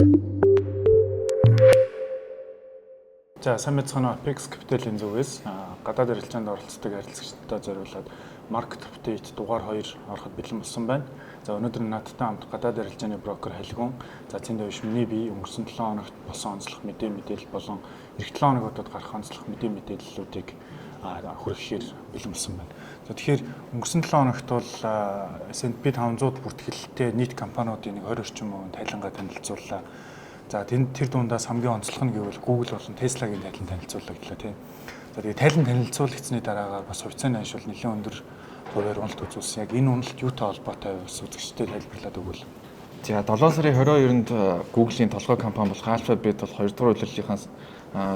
За сайн мэцхан Apex Capital-ийн зүгээс гадаад арилжаанд оролцдог харилцагчдад зориулаад market update дугаар 2 ороход бэлэн болсон байна. За өнөөдөр надтай хамт гадаад арилжааны брокер Халигун, за цэнд дэвш миний бие өнгөрсөн 7 хоногт болсон онцлог мэдээлэл болон эх 7 хоногт гарах онцлог мэдээллүүдийг хүргэхээр бэлэн болсон байна. За тэгэхээр өнгөрсөн 7 хоногт бол S&P 500 бүртгэлтэй нийт компаниудын 20 орчим хувийн тайлангаа танилцууллаа. За тэр дундаас хамгийн онцлог нь гэвэл Google болон Tesla-гийн тайлан танилцууллагдлаа тийм. За тэгээд тайлан танилцуулагдсны дараагаар бас хувьцааны ханшуул нэлээд өндөр хувиар уналт үзүүлсэн. Яг энэ уналт юутай холбоотой вэ гэсэн үзэгчдэд тайлбарлаад өгвөл. За 7 сарын 22-нд Google-ийн толгой компани болох Alphabet бол 2 дугаар улирлынхаас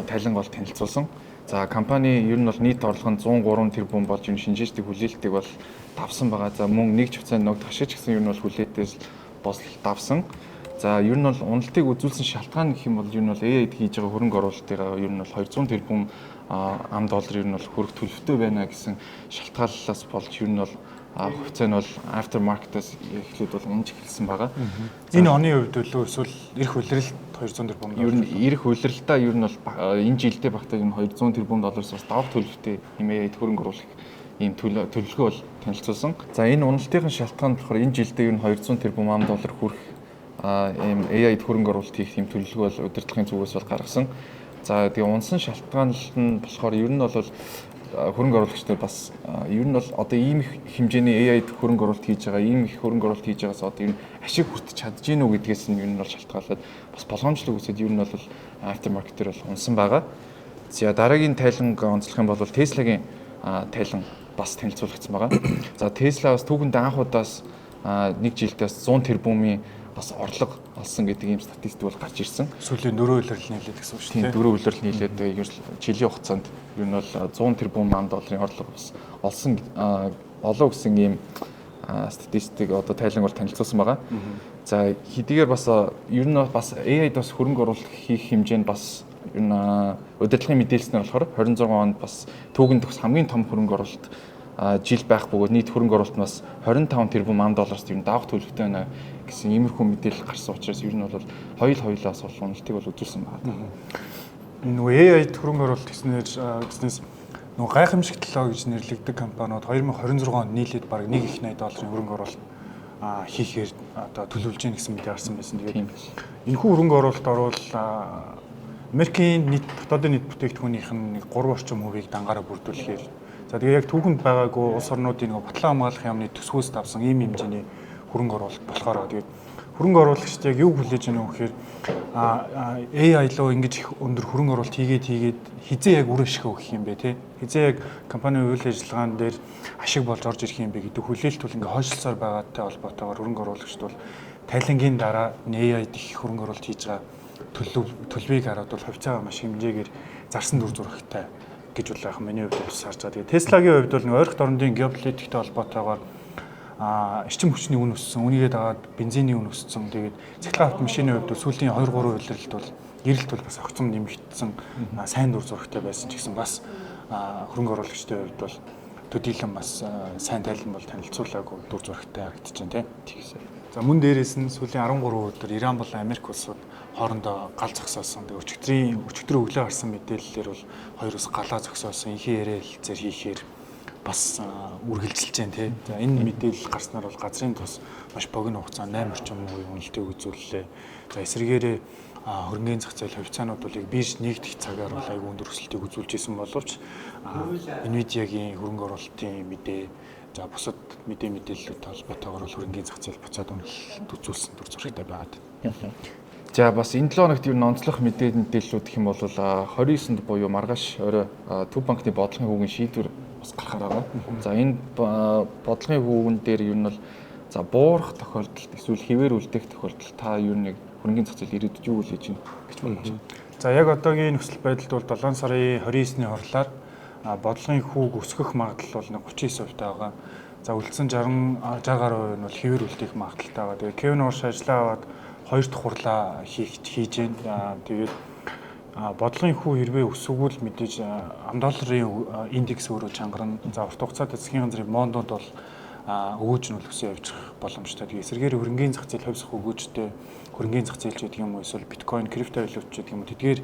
тайлан бол танилцуулсан. За компани ер нь бол нийт орлого нь 103 тэрбум болж энэ шинжээчдэг хүлээлтийг бол давсан байгаа. За мөн нэгж хугацаанд ногд хашиж гэсэн ер нь бол хүлээлтээс бос давсан. За ер нь бол уналтыг үзүүлсэн шалтгаан гэх юм бол ер нь бол AI-д хийж байгаа хөрөнгө оруулалтыг ер нь бол 200 тэрбум ам доллар ер нь бол хөрөх төлөвтэй байна гэсэн шалтгааллаас болж ер нь бол хувьцаа нь бол after market-аас эхлээд бол унж эхэлсэн байгаа. Энэ оны хувьд лөө эсвэл эрх улиралт 200 тэрбум ер нь эрх улиралтаа ер нь бол энэ жилдээ багтаа ер нь 200 тэрбум доллараас бас давах төлөвтэй юм AI-д хөрөнгө оруулах ийм төлөвлөгөө бол танилцуулсан. За энэ уналтын шалтгаан болохоор энэ жилдээ ер нь 200 тэрбум ам доллар хүрэх ийм AI-д хөрөнгө оруулалт хийх юм төлөвлөгөө бол удирдлагын зүгээс бол гаргасан. За тэгээ унсан шалтгаан нь болохоор ер нь бол хөрөнгө оруулагч нар бас ер нь бол одоо ийм их хэмжээний AI-д хөрөнгө оруулалт хийж байгаа, ийм их хөрөнгө оруулалт хийж байгаас одоо ер нь ашиг хүртэж чадж гин үү гэдгээс нь ер нь бол шалтгаалаад бас болгоомжлог үсэд ер нь бол after market-ээр бол унсан байгаа. За дараагийн тайланг онцлох юм бол Tesla-гийн тайлан бас танилцуулагдсан байгаа. За Tesla бас түүхэнд анх удаас нэг жилдээс 100 тэрбумын бас орлого олсон гэдэг ийм статистик бол гарч ирсэн. Сүүлийн 4 улирал нийлээд гэсэн үг шүү дээ. 4 улирал нийлээд жилийн хугацаанд ер нь бол 100 тэрбум долларын орлого бас олсон олоо гэсэн ийм статистик одоо тайлан бол танилцуулсан байгаа. За хэдийгээр бас ер нь бас AI-д бас хөрөнгө оруулалт хийх хэмжээ нь бас ер нь удирдлагын мэдээлснээр болохоор 26 онд бас түүхэнд бас хамгийн том хөрөнгө оруулалт жил байх бөгөөд нийт хөрөнгө оруулалт нь бас 25 тэрбум доллараас ер нь давах төлөвтэй байна гэсэн иймэрхүү мэдээлэл гарсан учраас ер нь бол хоёулаас бол уналтыг бол үзүүлсэн байна. Нөгөө AI-д хөрөнгө оруулалт гэснээс нөгөө гайхамшиг төлөө гэж нэрлэгддэг компаниуд 2026 онд нийлээд бараг 1.8 долларын хөрөнгө оруулалт хийхээр одоо төлөвлөж гин гэсэн мэдээ гарсан байсан. Тэгээд энэхүү хөрөнгө оруулалт орвол Америкийн дотоодын нийт бүтээгдэхүүнийх нь 3 орчим хувийг дангаараа бүрдүүлэхээр за тэгээ яг түүхэнд байгаагүй улс орнуудын нөгөө батлан хамгаалах яамны төсвөөс давсан ийм хэмжээний хөрөнгө оруулалт болохоор тэгээд хөрөнгө оруулагчид яг юу хүлээж байна вэ гэхээр AI лөө ингэж их өндөр хөрөнгө оруулалт хийгээд хизээ яг үр ашиг өгөх юм бэ те хизээ яг компанийн үйл ажиллагаан дээр ашиг болж орж ирэх юм бэ гэдэг хүлээлт бол ингээ хойшлсоор байгаатай холбоотойгоор хөрөнгө оруулагчид бол тайлангийн дараа AI-д их хөрөнгө оруулалт хийж байгаа төлөвийг хараад бол хувьцаа маш хэмжээгээр зарсан дүр зурагтай гэж бол яг миний хувьд бас харж байгаа. Тэгээ Tesla-гийн хувьд бол нэг ойролт орнын геополитиктэй холбоотойгоор эрчим хүчний үн өссөн, үнийгээ дагаад бензиний үн өссөн. Тэгээд цахилгаан автомашины хувьд бол сүүлийн 2-3 улиралд бол эрэлт бол бас огцом нэмэгдсэн сайн дүр зурагтай байсан ч гэсэн бас хөрөнгө оруулагчдын хувьд бол төдийлөн бас сайн тайлан бол танилцуулаагүй дүр зурагтай харагдаж байна тийм. За мөн дээрээс нь сүүлийн 13 өдөр Иран болон Америк улсууд хоорондоо гал зогсоосон. Тэгээ өчигдөр өглөө гарсан мэдээллээр бол хоёр улс галаа зогсоосон. Инхий яриа хэлцээр хийхээр бас үргэлжилж байна тий. За энэ мэдээлэл гарснаар бол газрын тус маш богино хугацаанд 8 орчим хувийн үнэлтийг үзүүллээ. За эсвэргээрээ хөрөнгөний зах зээл хувьцаанууд бол бирж нэгдэх цагаар бол аягүй өндөр өсөлтийг үзүүлж исэн боловч Nvidia-гийн хөрөнгө оруулалтын мэдээ за бусад мэдээллүүдтэй холбоотойгоор бол хөрөнгөний зах зээл буцаад үнэлэлт үзүүлсэн дүр зурагтай байгаад. За бас энэ 7 хоногт ер нь онцлог мэдээллүүд гэх юм бол 29-нд буюу маргааш орой Төв банкны бодлогын хүүгийн шийдвэр бас гарахаар байгаа. За энэ бодлогын хүүгэн дээр ер нь бол за буурах тохиолдолд эсвэл хэвээр үлдээх тохиолдолд та ер нь хөрөнгөний зах зээл ирээдүйд юу хийж гин гэж бодож байна. За яг одоогийн нөхцөл байдалд бол 7 сарын 29-ний хорлоор бодлогын хүүг өсгөх магадлал бол 39% байгаа. За үлдсэн 60 гаруй нь бол хэвээр үлдээх магадaltaй байгаа. Тэгээ Кевин Орш ажиллаа аваад 2 дахь хурлаа хийж байна. Тэгээд бодлогын хүү хэрвээ өсвөгөл мэдээж ам долларын индекс өөрөө чангарна. За урт хугацаанд засгийн газрын бондууд бол өгөөж нь өсөө явж болох боломжтой. Тэгээ эсрэгээр хөрөнгөний зах зээл хувьсах өгөөжтэй хөрөнгөний зах зээл ч гэдэг юм уу эсвэл биткойн, криптовалют ч гэдэг юм уу тэдгээр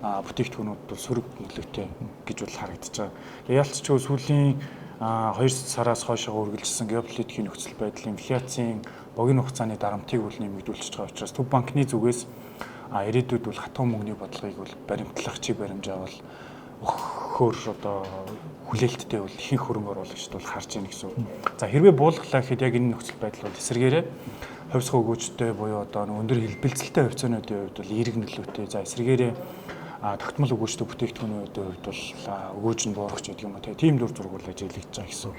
бүтээгдэхүүнүүд бол сөрөг нөлөөтэй гэж бол харагдаж байгаа. Яалтчгүй сүүлийн 2 сараас хойшоо үргэлжилсэн геополитикийн нөхцөл байдал, инфляцийн богино хугацааны дарамтыг бол нэмэгдүүлж байгаа учраас төв банкны зүгээс ирээдүйд бол хатуу мөнгөний бодлогыг бол баримтлах чиг баримжаа бол өгөхөөр одоо хүлээлттэй бол ихэнх хөрөнгө оруулагчид бол харж байна гэсэн. За хэрвээ буулгалаа гэхэд яг энэ нөхцөл байдал бол эсэргээрээ хувьсгал өгөөжтэй буюу одоо өндөр хэлбэлцэлтэй хувьцаануудын хувьд бол эерэг нөлөөтэй. За эсэргээрээ тогтмол өгөөжтэй бүтээгдэхүүний хувьд бол өгөөж нь буурах ч гэдэг юм уу тийм дүр зураг бол ажиглагдж байгаа гэсэн.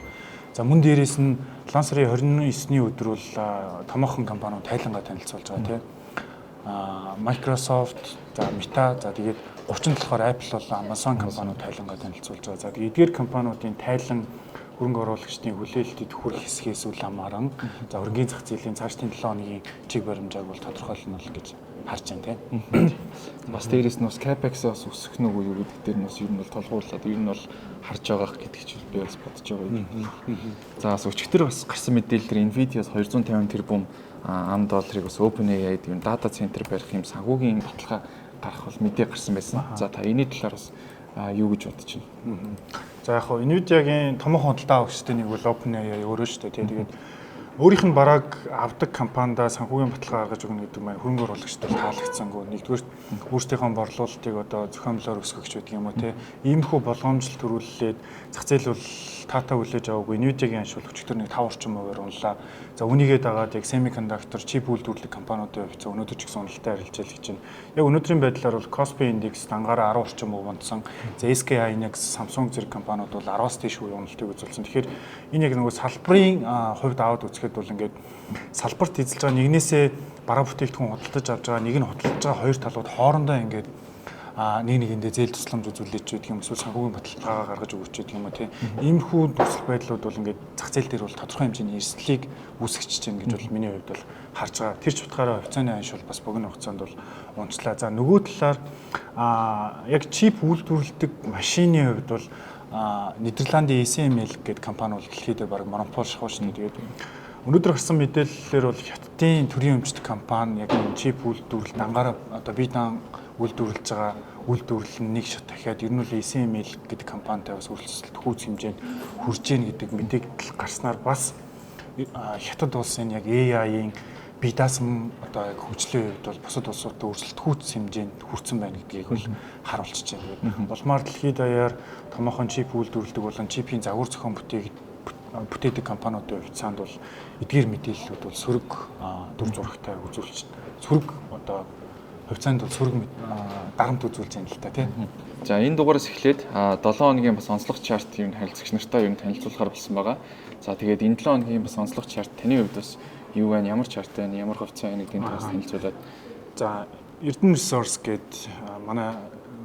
За мөн дээрээс нь 7 сарын 29-ний өдөр бол томоохон компаниуд тайлангаа танилцуулж байгаа тийм. Microsoft, за Meta, за тэгээд 30 болохоор Apple болон Amazon компаниуд тайлангаа танилцуулж байгаа. За тэгээд эдгээр компаниудын тайлан хөрөнгө оруулагчдын хүлээлтэд хүрэх хэсгээс үл хамааран за хөрөнгөний зах зээлийн цаашдын 7 хоногийн чиг баримжааг бол тодорхойлно гэж харж байна тийм. Бас дээрээс нь бас capex-аас өсөх нэг үү гэдэг дээр нь бас ер нь бол толгуурлаад ер нь бол харж байгаа гэдэг чинь би бас бодож байгаа юм. За бас өчигдөр бас гарсан мэдээлэлээр Nvidia-с 250 тэрбум $, бас OpenAI-д юм дата центр барих юм санхүүгийн баталгаа гарах бол мэдээ гарсан байсан. За та энэний талаар бас юу гэж бодож байна? За яг хоо Nvidia-гийн томоохон худалдаа авагчдын нэг бол OpenAI өөрөө шүү дээ. Тэгээд өөрийнх нь бараг авдаг компанида санхүүгийн баталгаа гаргаж өгнө гэдэг маань хөрөнгө оруулагчдад таалагдсангүй. Нэгдүгээр өөрсдийнхөө борлуулалтыг одоо зохиомжлоор өсгөх гэдэг юм уу те. Иймэрхүү болгоомжл төрүүлээд зах зээл бол таатаа хүлээж аваагүй. Nvidia-гийн анш бол өчигдөр нэг 5 орчим хувиар унлаа. За үнийгээ дагаад яг semiconductor chip үйлдвэрлэх компаниудын хувьд өнөөдөр ч гэсэн уналттай харилцаал гэж байна. Яг өнөөдрийн байдлаар бол Kospi Index дангаараа 10 орчим хувь унтсан. За SK Hynix, Samsung зэрэг компаниуд бол 10-аас дээш хувь уналтыг үзүүлсэн. Тэгэхээр энэ яг нөгөө салбарын хувьд аваад үзэхэд бол ингээд салбарт эзэлж байгаа нэгнээсээ бараа бүтээгдэхүүн худалдаж авч байгаа, нэг нь худалдаж байгаа хоёр талууд хоорондоо ингээд нэг нэгэндээ зээл тусламж үзүүлж гэдэг юм эсвэл санхүүгийн баталгаагаа гаргаж өгч гэдэг юм уу тийм. Иймэрхүү нөхцөл байдлууд бол ингээд зах зээл дээр бол тодорхой хэмжээний эрсдлийг үүсгэж чинь гэж бол миний хувьд бол харж байгаа. Тэр ч утгаараа хувьцааны анш бол бас богино хугацаанд бол унцлаа. За нөгөө талаар яг чип үйлдвэрлэдэг машины хувьд бол Нидерландын SML гэдэг компани бол дэлхийд баг монопол шахуу шнэ. Тэгээд өнөөдөр гарсан мэдээллээр бол Хятадын төрийн өмчтөг компани яг энэ чип үйлдвэрлэлд ангаараа одоо биедан үйлдвэрлэж байгаа үйлдвэрлэл нэг шат дахиад ер нь бол SML гэдэг компанитай бас үргэлжлэлт хүйц хэмжээнд хүрж гин гэдэг мэдээлэл гарснаар бас Хятад улсын яг AI-ийн бие даасан одоо яг хөгжлийн хувьд бол бусад улсуудтай үргэлжлэлт хүйц хэмжээнд хүрсэн байна гэдгийг бол харуулж байна. Улмаар дэлхийд даяар томоохон чип үйлдвэрлэдэг болон чипийн загвар зохион бүтээдэг компаниудын хувьцаанд бол эдгээр мэдээллүүд бол сөрөг дүр зурагтай үзүүлж сөрөг одоо хувьцаанд бол сөрөг дарамт үзүүлж байна л та тийм. За энэ дугаараас эхлээд 7 хоногийн бас онцлог чарт юм харилцагч нартай юм танилцуулахар болсон байгаа. За тэгээд энэ 7 хоногийн бас онцлог чарт таны хувьд бас юу вэ? Ямар чарт вэ? Ямар хувьцаа вэ гэдгийг бас танилцуулаад. За Эрдэнэ Resource гээд манай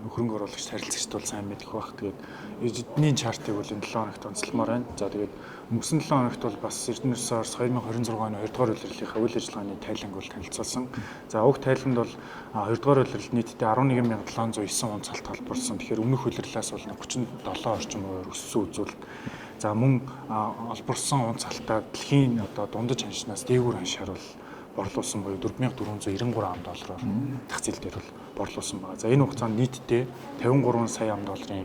хөрөнгө оруулагч харилцагчд бол сайн мэдэх байх. Тэгээд эдний чартыг бол энэ 7 хоногт онцлмоор байна. За тэгээд өнгөрсөн 7 хоногт бол бас Эрдэнэ Resource 2026 оны 2 дугаар улирлынхаа үйл ажиллагааны тайланг бол танилцуулсан. За уг тайланд бол 2 дугаар улирлд нийтдээ 11,709 унц алт халбарлсан. Тэгэхээр өмнөх улирлаас бол 37 орчим хувиар өссөн үзүүлэлт. За мөн олборсон унц алтаа дэлхийн одоо дундаж ханшнаас дээгүүр ханшаар бол борлуулсан буюу $4,493 $-оор зах зээл дээр бол борлуулсан байна. За энэ хугацаанд нийтдээ 53 сая $-ын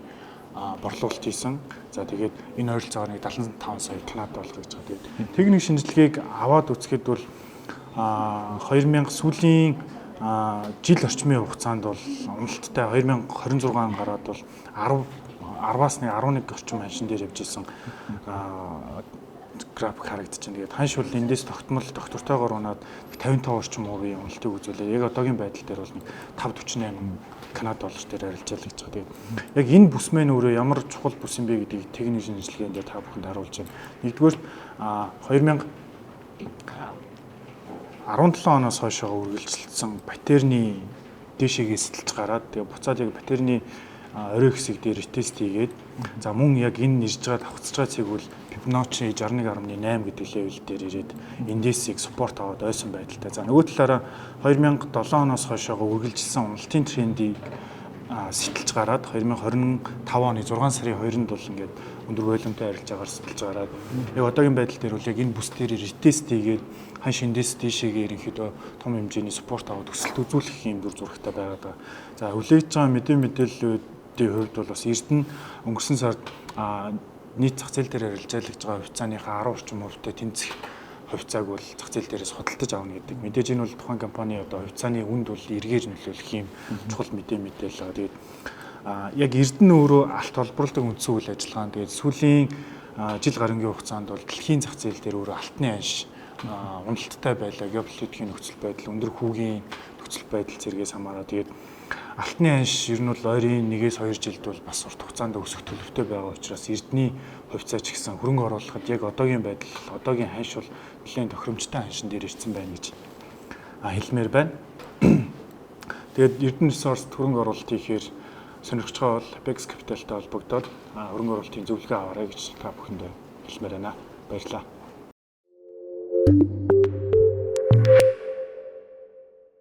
борлуулалт хийсэн. За тэгээд энэ ойролцоогоор нэг 75 сая канад доллар гэж байгаа. Тэгээд техник шинжилгээг аваад үзэхэд бол 2000 сүүлийн жил орчмын хугацаанд бол уналттай 2026 гараад бол 10-аас 11 орчим ханшин дээр явж исэн график харагдаж байна. Тэгээд ханш бол эндээс тогтвортойгоор унаад 55 орчим хувийн уналтыг үзүүлээ. Яг одоогийн байдал дээр бол нэг 548 канад доллар дээр арилжаал гэж байгаа. Тэгээд яг энэ бүс мэн өөрөө ямар чухал бүс юм бэ гэдгийг техник шинжилгээнд та бүхэнд харуулж байна. Нэгдүгээр 2017 оноос хойшоо үргэлжилсэн батарейны дээшээгээ сэтэлж гараад тэгээд буцаад яг батарейны орой хэсэг дээр тест хийгээд за мөн яг энэ нэрж байгаа давхцаж байгаа цэг бол Fibonacci 61.8 гэдэг левел дээр ирээд индексийг суппорт аваад ойсон байдалтай. За нөгөө талаараа 2007 оноос хойшоо үргэлжилсэн уналтын трендийг сэтэлж гараад 2025 оны 6 сарын 2-нд бол ингээд өндөр боломжтой арилжаагаар сэтэлж гараад яг одоогийн байдал дээр бол яг энэ бүс дээр ретест хийгээд хань шиндээс дээшээгээ ерөнхийдөө том хэмжээний спорт аваад өсөлт үзүүлэх юм дүр зурагтай байгаа. За хүлээж байгаа мэдээллүүдийн хувьд бол бас Эрдэнэ өнгөрсөн сард нийт зах зээл дээр арилжаалагж байгаа хувьцааныхаа 10 орчим хувьтай тэнцэх хувьцааг бол зах зээл дээрээс худалдаж авна гэдэг. Мэдээж энэ бол тухайн компани одоо хувьцааны үнд бол эргээр нөлөөлөх юм чухал мэдээлэл байгаа. Тэгээд яг Эрдэнэ өөрөө алт холборлдог үндсэн үйл ажиллагаанд тэгээд сүүлийн жил гарангийн хугацаанд бол дэлхийн зах зээл дээр өөрөө алтны анш уналттай байлаа. Геополитикийн нөхцөл байдал, өндөр хүүгийн нөхцөл байдал зэргээс хамаараа тэгээд алтны анш ер нь бол ойрын 1-2 жилд бол бас урт хугацаанд өсөх төлөвтэй байгаа учраас Эрдэнэний хувьцаа ч гэсэн хөрөнгө оруулахад яг одоогийн байдал, одоогийн ханш бол нэлээд тохиромжтой ханшин дээр ирсэн байна гэж хэлмээр байна. Тэгээд Эрдэнэ Resource хөрөнгө оруулалт хийхээр сонирхож байгаа бол Apex Capital-тай холбогдоод хөрөнгө оруулалтын зөвлөгөө аваарай гэж та бүхэнд хэлмээр байна. Баярлалаа.